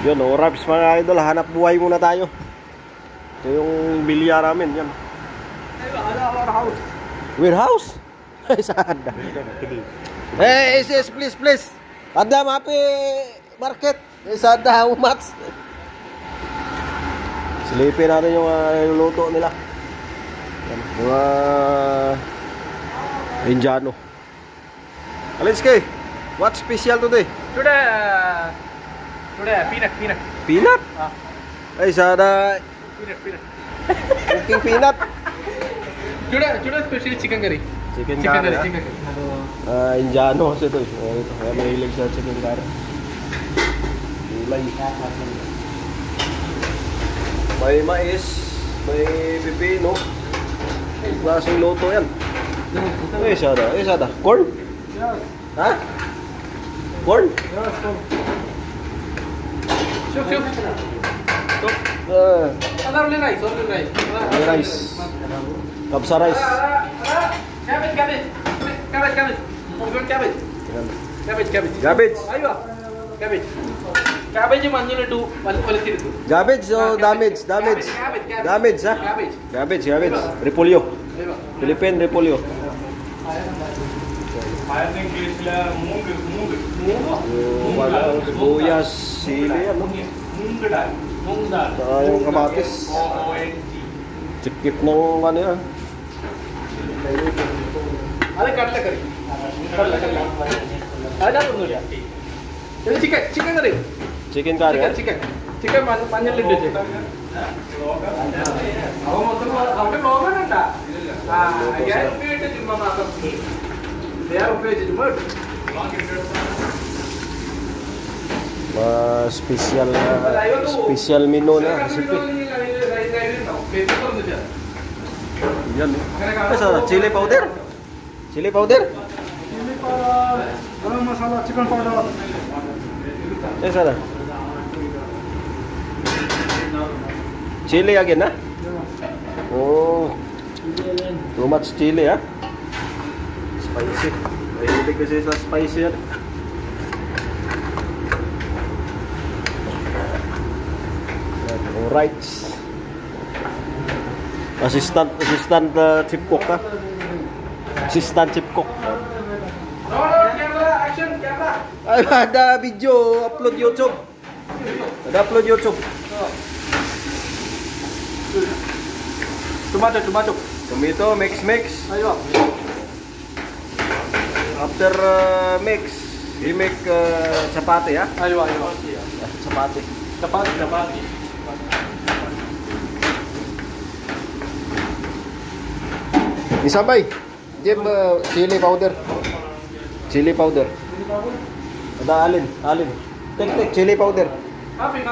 Yun, Raps mga idol, hanap buhay muna tayo. Ito yung bilya namin, yan. Warehouse. Warehouse? Ay, sada. Hey, sis, please. Ada mapi market. Sada, umats. Silipin natin yung luto nila. Mga Indiano. Alinsky, what's special today? Today peanut. Peanut? Ay, sada. Peanut. Cooking peanut. Today specially chicken curry. Chicken curry. Indiano kasi ito. Ito, kaya mahilig sa chicken curry. Gulay. May mais, may pipino. Klaseng luto yan. Ay, sada. Corn? Yes. Ha? Corn? Yes, corn. Shoot. Only rice. Rice. Kapsa rice. Cabbage. Garbage. Ayo. Cabbage. Cabbage manjilitu valithirthu. Garbage o damage? Damage, ha? Garbage. Repolyo. Philippine repolyo. Sibuyas, sili, ano? Saka yung kamatis. Chikip ng ano yan. Ada kadla curry. Ada onnulla. Ini chicken curry. Chicken curry. Chicken manjilitu je. Avu mottham avade logan unda. Ya upeyittu jumma maakam. They are upeyittu jumma. Special menu na recipe. Yan. Chili powder. Garam masala, chicken powder. Sana. Chili again, ha? Oh. Too much chili, ha? Spicy. Mahilig kasi sa spicy yan. Alright. Assistant chip cook, ha? Assistant chip cook. Camera, action, camera. Ay, ada video upload YouTube. Tomato mix. Ayo. After mix, we make chapati, ha? Ayo. Chapati. Isabay. Jem chili powder. Ada alin. Tek chili powder. Happy.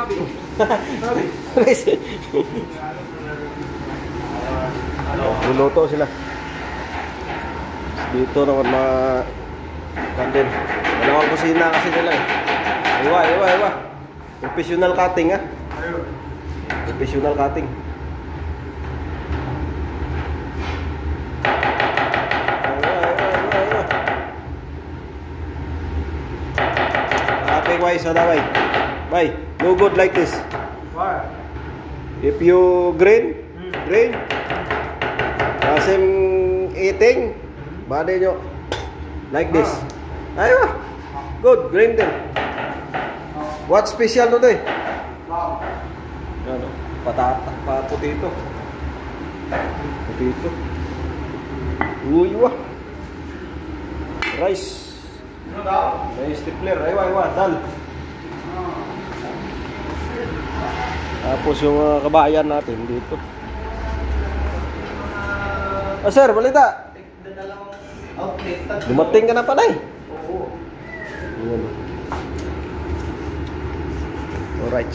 Luluto sila. Dito naman mga kantin. Dalawang kusina kasi nila eh. Iwa. Professional cutting, ha? Professional cutting. Why sada bay? No good like this. Why? If you grain, same eating, body nyo like this. Aywa, good, grain din. What special today? Ano? Potato. Uywa. Rice stapler, aywa, dal. Tapos yung kabayan natin dito. Sir, balita. Dumating ka na pala eh. Oo. Alright.